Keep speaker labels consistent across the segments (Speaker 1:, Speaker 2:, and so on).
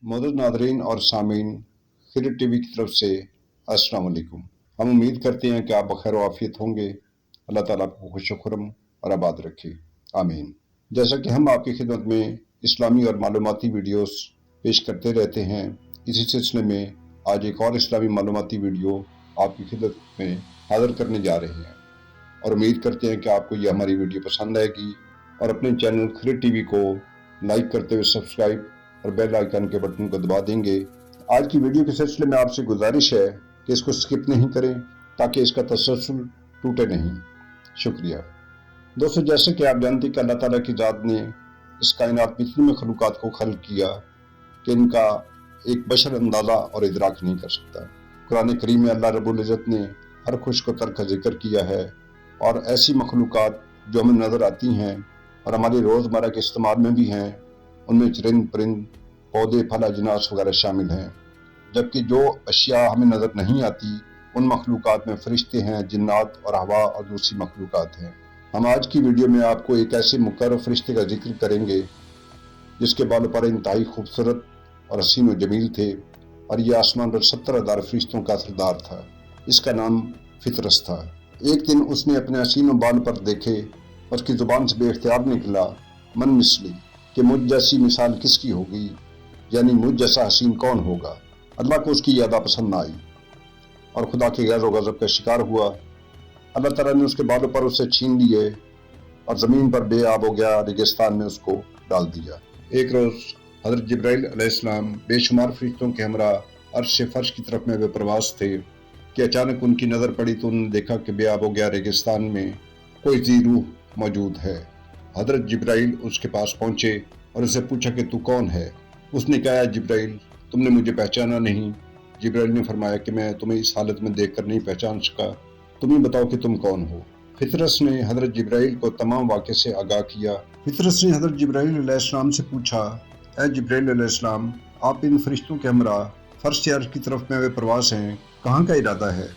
Speaker 1: मौजूद नादरीन और सामीन खिरट टीवी की तरफ से अस्सलाम वालेकुम। हम उम्मीद करते हैं कि आप बखैर आफियत होंगे। अल्लाह ताला आपको खुश खुरम और आबाद रखे, आमीन। जैसा कि हम आपकी खिदमत में इस्लामी और मालूमाती वीडियोस पेश करते रहते हैं, इसी सिलसिले में आज एक और इस्लामी मालूमाती वीडियो आपकी खिदमत में हाजिर करने जा रहे हैं और उम्मीद करते हैं कि आपको यह हमारी वीडियो पसंद आएगी और अपने चैनल खिरट टीवी को लाइक करते हुए सब्सक्राइब और बेल आइकन के बटन को दबा देंगे। आज की वीडियो के सिलसिले में आपसे गुजारिश है कि इसको स्किप नहीं करें ताकि इसका तसलसल टूटे नहीं। शुक्रिया दोस्तों। जैसे कि आप जानते हैं कि अल्लाह ताला की ज़ात ने इस कायनात में इतनी मखलूक़ात को खल्क़ किया कि इनका एक बशर अंदाज़ा और इदराक नहीं कर सकता। कुरान करीम में अल्लाह रब्बुल इज़्ज़त ने हर खुश को तर का जिक्र किया है और ऐसी मखलूक़ात जो हमें नज़र आती हैं और हमारे रोज़मर्रा के इस्तेमाल में भी हैं, उनमें चरिंद परिंद पौधे फल अजनास वगैरह शामिल हैं। जबकि जो अशिया हमें नज़र नहीं आती उन मखलूक़ात में फरिश्ते हैं, जिन्नात और हवा और दूसरी मखलूक़ात हैं। हम आज की वीडियो में आपको एक ऐसे मुकर्रर फरिश्ते का जिक्र करेंगे जिसके बालों पर इंतहाई खूबसूरत और हसीन व जमील थे और ये आसमान पर 70,000 फरिश्तों का सरदार था। इसका नाम फितरस था। एक दिन उसने अपने हसीन बाल पर देखे और उसकी ज़ुबान से बेख्तियार निकला, मन मिसली, कि मुझ जैसी मिसाल किसकी होगी, यानी मुझ जैसा हसीन कौन होगा। अल्लाह को उसकी यादा पसंद न आई और खुदा के गैज़ व गज़ब का शिकार हुआ। अल्लाह ताला ने उसके बालों पर उसे छीन लिए और ज़मीन पर बेआब हो गया, रेगिस्तान में उसको डाल दिया। एक रोज़ हज़रत जिब्राइल अलैहिस्सलाम बेशुमार फरिश्तों के हमरा अर्श से फर्श की तरफ में वे प्रवास थे कि अचानक उनकी नज़र पड़ी तो उन्होंने देखा कि बेआब हो गया रेगिस्तान में कोई ज़ी रूह मौजूद है। हज़रत जिब्राइल उसके पास पहुँचे और उससे पूछा कि तू कौन है। उसने कहा, जिब्राइल तुमने मुझे पहचाना नहीं। जिब्राइल ने फरमाया कि मैं तुम्हें इस हालत में देखकर नहीं पहचान सका, तुम ही बताओ कि तुम कौन हो। फितरस ने हज़रत जिब्राइल को तमाम वाक़े से आगाह किया। फितरस ने हज़रत जिब्राइल अलैहिस्सलाम से पूछा, ऐ जिब्राइल अलैहिस्सलाम, आप इन फरिश्तों के हमरा फर्श से अर्श की तरफ में वे प्रवास हैं, कहाँ का इरादा है।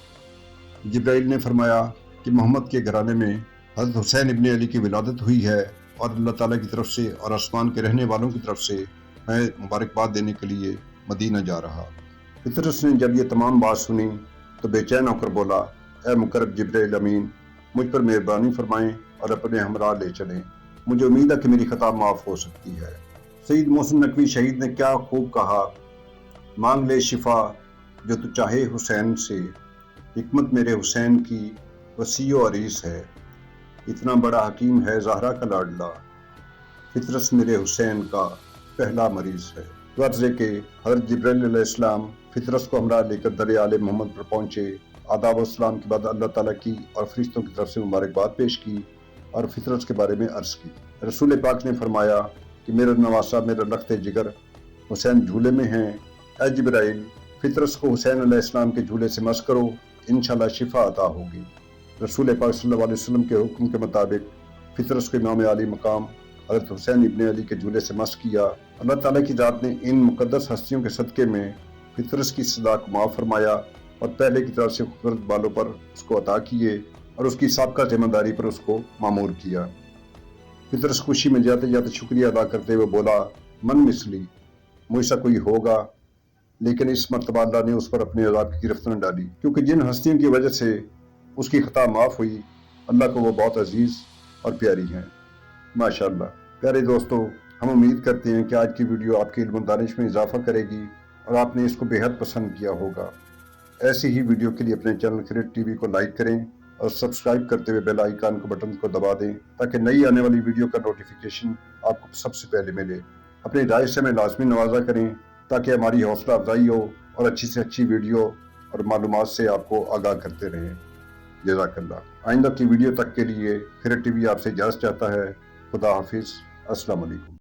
Speaker 1: जिब्राइल ने फरमाया कि मोहम्मद के घराने में हज़रत हुसैन इब्न अली की विलादत हुई है और अल्लाह ताला की तरफ से और आसमान के रहने वालों की तरफ से मैं मुबारकबाद देने के लिए मदीना जा रहा। फितरस ने जब ये तमाम बात सुनी तो बेचैन होकर बोला, ऐ मुकर्रब जिब्राइल अमीन, मुझ पर मेहरबानी फरमाएं और अपने हमरा ले चलें। मुझे उम्मीद है कि मेरी खता माफ़ हो सकती है। सईद मोहसिन नकवी शहीद ने क्या खूब कहा, मांग ले शिफा जो तू चाहे हुसैन से, हिकमत मेरे हुसैन की वसी व अरीस है, इतना बड़ा हकीम है ज़हरा का लाडला, फितरस मेरे हुसैन का पहला मरीज है। गर्ज के हज़रत जिब्राइल अलैहिस्सलाम फितरस को हमरा लेकर दर आले मोहम्मद पर पहुँचे। आदाब व सलाम के बाद अल्लाह ताला की और फरिश्तों की तरफ से मुबारकबाद पेश की और फितरस के बारे में अर्ज़ की। रसूल पाक ने फरमाया कि मेरा नवासा, मेरा लख्त जिगर हुसैन झूले में हैं। ऐ जिब्राइल, फितरस को हुसैन अलैहिस्सलाम के झूले से मस करो, इंशाअल्लाह शिफा अता होगी। रसूल पाक सल्लल्लाहु अलैहि वसल्लम के हुक्म के मुताबिक फितरस को इमाम आली मकाम हज़रत हुसैन इब्न अली के झूले से मस किया। अल्लाह ताला की ज़ात ने इन मुक़द्दस हस्तियों के सदक़े में फितरस की सदा को माफ़ फरमाया और पहले की तरफ से खूबसूरत बालों पर उसको अता किए और उसकी साबका ज़िम्मेदारी पर उसको मामूर किया। फितरस खुशी में जाते जाते शुक्रिया अदा करते हुए बोला, मन मिसली, मुझसा कोई होगा, लेकिन इस मरतबा अल्लाह ने उस पर अपने अज़ाब की गिरफ्त न डाली, क्योंकि जिन हस्तियों की वजह से उसकी खता माफ़ हुई, अल्लाह को वो बहुत अजीज़ और प्यारी हैं। माशाअल्लाह। प्यारे दोस्तों, हम उम्मीद करते हैं कि आज की वीडियो आपकी इल्म दानिश में इजाफा करेगी और आपने इसको बेहद पसंद किया होगा। ऐसी ही वीडियो के लिए अपने चैनल खिरट टीवी को लाइक करें और सब्सक्राइब करते हुए बेल आइकन को बटन को दबा दें ताकि नई आने वाली वीडियो का नोटिफिकेशन आपको सबसे पहले मिले। अपनी राय से हमें लाजमी नवाजा करें ताकि हमारी हौसला अफजाई हो और अच्छी से अच्छी वीडियो और मालूमात से आपको आगाह करते रहें। जज़ाकल्लाह। आइंदा की वीडियो तक के लिए खिरट टीवी आपसे इजाज़त चाहता है। खुदा हाफिज़। अस्सलाम वालेकुम।